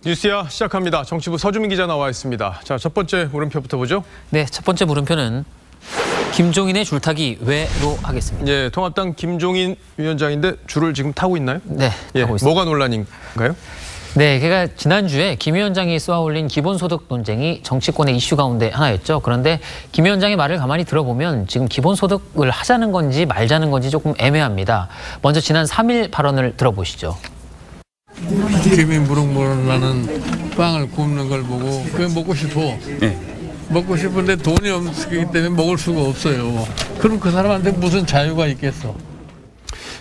뉴스야 시작합니다. 정치부 서주민 기자 나와 있습니다. 자, 첫 번째 물음표부터 보죠. 네, 첫 번째 물음표는 김종인의 줄타기 왜로 하겠습니다. 예, 통합당 김종인 위원장인데 줄을 지금 타고 있나요? 네, 예, 타고 있습니다. 뭐가 논란인가요? 네, 그러니까 지난주에 김 위원장이 쏘아올린 기본소득 논쟁이 정치권의 이슈 가운데 하나였죠. 그런데 김 위원장의 말을 가만히 들어보면 지금 기본소득을 하자는 건지 말자는 건지 조금 애매합니다. 먼저 지난 3일 발언을 들어보시죠. 김이 무럭무럭 빵을 굽는 걸 보고 그게 먹고 싶어. 네. 먹고 싶은데 돈이 없기 때문에 먹을 수가 없어요. 그럼 그 사람한테 무슨 자유가 있겠어?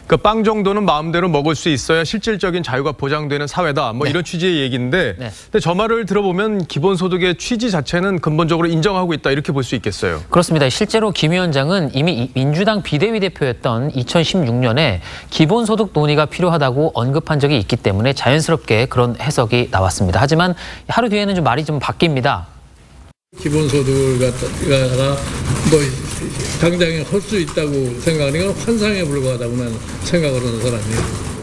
그러니까 빵 정도는 마음대로 먹을 수 있어야 실질적인 자유가 보장되는 사회다. 뭐 네. 이런 취지의 얘기인데, 네. 근데 저 말을 들어보면 기본소득의 취지 자체는 근본적으로 인정하고 있다 이렇게 볼 수 있겠어요. 그렇습니다. 실제로 김 위원장은 이미 민주당 비대위 대표였던 2016년에 기본소득 논의가 필요하다고 언급한 적이 있기 때문에 자연스럽게 그런 해석이 나왔습니다. 하지만 하루 뒤에는 좀 말이 좀 바뀝니다. 기본소득을 갖다가 뭐 당장에 할 수 있다고 생각하는 건 환상에 불과하다고 나는 생각을 하는 사람이에요.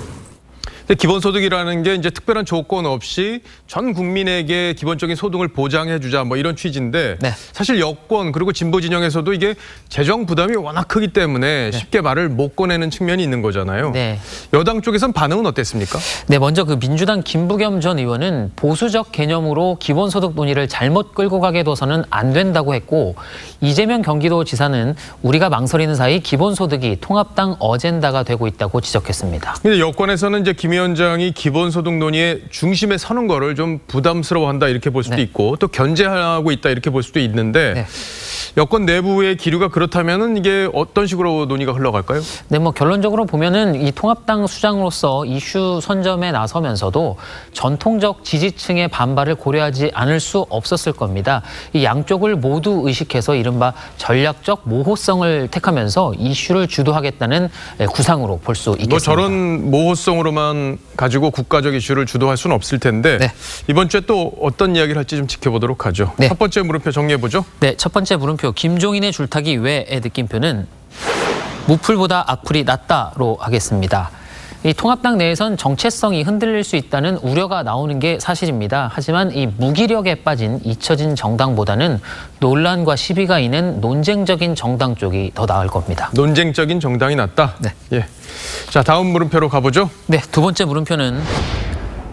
근데 기본소득이라는 게 이제 특별한 조건 없이 전 국민에게 기본적인 소득을 보장해주자 뭐 이런 취지인데 네. 사실 여권 그리고 진보 진영에서도 이게 재정 부담이 워낙 크기 때문에 쉽게 말을 못 꺼내는 측면이 있는 거잖아요. 네. 여당 쪽에선 반응은 어땠습니까? 네, 먼저 그 민주당 김부겸 전 의원은 보수적 개념으로 기본소득 논의를 잘못 끌고 가게 둬서는 안 된다고 했고, 이재명 경기도지사는 우리가 망설이는 사이 기본소득이 통합당 어젠다가 되고 있다고 지적했습니다. 근데 여권에서는 이제 김 위원장이 기본소득 논의의 중심에 서는 거를 좀 부담스러워한다 이렇게 볼 수도 네. 있고 또 견제하고 있다 이렇게 볼 수도 있는데 네. 여권 내부의 기류가 그렇다면은 이게 어떤 식으로 논의가 흘러갈까요? 네, 뭐 결론적으로 보면은 이 통합당 수장으로서 이슈 선점에 나서면서도 전통적 지지층의 반발을 고려하지 않을 수 없었을 겁니다. 이 양쪽을 모두 의식해서 이른바 전략적 모호성을 택하면서 이슈를 주도하겠다는 구상으로 볼 수 있겠습니다. 뭐 저런 모호성으로만 가지고 국가적 이슈를 주도할 수는 없을 텐데 네. 이번 주에 또 어떤 이야기를 할지 좀 지켜보도록 하죠. 네. 첫 번째 물음표 정리해보죠. 네, 첫 번째 물음표 김종인의 줄타기 외의 느낌표는 무풀보다 악플이 낫다로 하겠습니다. 이 통합당 내에선 정체성이 흔들릴 수 있다는 우려가 나오는 게 사실입니다. 하지만 이 무기력에 빠진 잊혀진 정당보다는 논란과 시비가 있는 논쟁적인 정당 쪽이 더 나을 겁니다. 논쟁적인 정당이 낫다. 네. 예. 자, 다음 물음표로 가보죠. 네, 두 번째 물음표는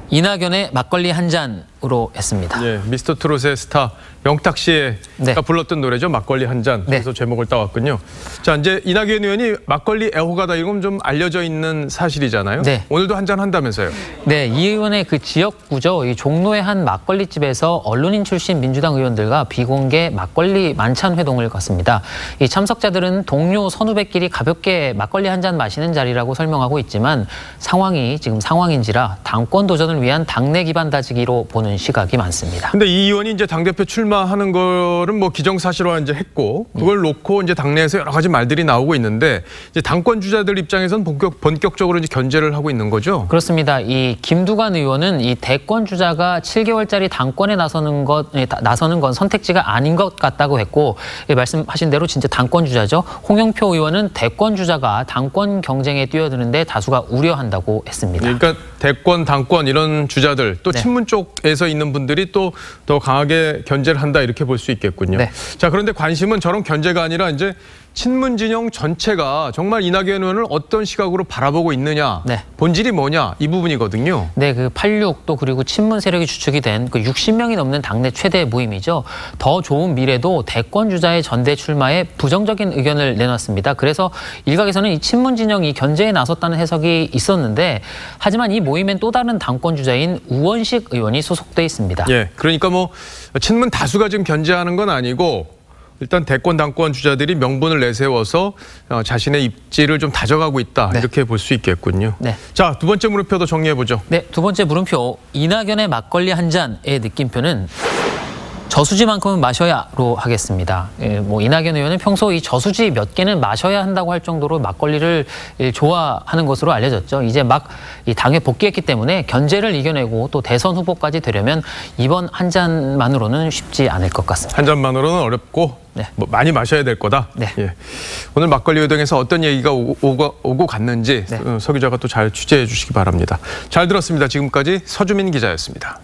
이낙연의 막걸리 한 잔으로 했습니다. 예, 미스터 트롯의 스타 영탁 씨가 네. 불렀던 노래죠. 막걸리 한 잔. 그래서 제목을 따왔군요. 자, 이제 이낙연 의원이 막걸리 애호가다 이건 좀 알려져 있는 사실이잖아요. 네. 오늘도 한 잔 한다면서요. 네, 이 의원의 그 지역구죠. 이 종로의 한 막걸리집에서 언론인 출신 민주당 의원들과 비공개 막걸리 만찬 회동을 갖습니다. 이 참석자들은 동료 선후배끼리 가볍게 막걸리 한 잔 마시는 자리라고 설명하고 있지만 상황이 지금 상황인지라 당권 도전을 위한 당내 기반 다지기로 보는 시각이 많습니다. 근데 이 의원이 이제 당대표 출마하는 거는 뭐 기정사실화 이제 했고 그걸 놓고 이제 당내에서 여러 가지 말들이 나오고 있는데 이제 당권 주자들 입장에서는 본격적으로 이제 견제를 하고 있는 거죠. 그렇습니다. 이 김두관 의원은 이 대권 주자가 7개월짜리 당권에 나서는 건 선택지가 아닌 것 같다고 했고, 말씀하신 대로 진짜 당권 주자죠. 홍영표 의원은 대권 주자가 당권 경쟁에 뛰어드는데 다수가 우려한다고 했습니다. 그러니까 대권, 당권 이런 주자들 또 네. 친문 쪽에서 있는 분들이 또 더 강하게 견제를 한다 이렇게 볼 수 있겠군요. 네. 자, 그런데 관심은 저런 견제가 아니라 이제 친문 진영 전체가 정말 이낙연 의원을 어떤 시각으로 바라보고 있느냐, 네. 본질이 뭐냐 이 부분이거든요. 네, 그 86 또 그리고 친문 세력이 주축이 된 그 60명이 넘는 당내 최대 모임이죠. 더 좋은 미래도 대권 주자의 전대 출마에 부정적인 의견을 내놨습니다. 그래서 일각에서는 이 친문 진영이 견제에 나섰다는 해석이 있었는데, 하지만 이 모임엔 또 다른 당권 주자인 우원식 의원이 소속돼 있습니다. 예, 그러니까 뭐 친문 다수가 지금 견제하는 건 아니고 일단 대권 당권 주자들이 명분을 내세워서 자신의 입지를 좀 다져가고 있다. 네. 이렇게 볼 수 있겠군요. 네. 자, 두 번째 물음표도 정리해보죠. 네, 두 번째 물음표 이낙연의 막걸리 한 잔의 느낌표는 저수지만큼은 마셔야로 하겠습니다. 예, 뭐 이낙연 의원은 평소 이 저수지 몇 개는 마셔야 한다고 할 정도로 막걸리를 좋아하는 것으로 알려졌죠. 이제 막 이 당에 복귀했기 때문에 견제를 이겨내고 또 대선 후보까지 되려면 이번 한 잔만으로는 쉽지 않을 것 같습니다. 한 잔만으로는 어렵고 네. 뭐 많이 마셔야 될 거다. 네. 예. 오늘 막걸리 회동에서 어떤 얘기가 오고 갔는지 네. 서 기자가 또 잘 취재해 주시기 바랍니다. 잘 들었습니다. 지금까지 서주민 기자였습니다.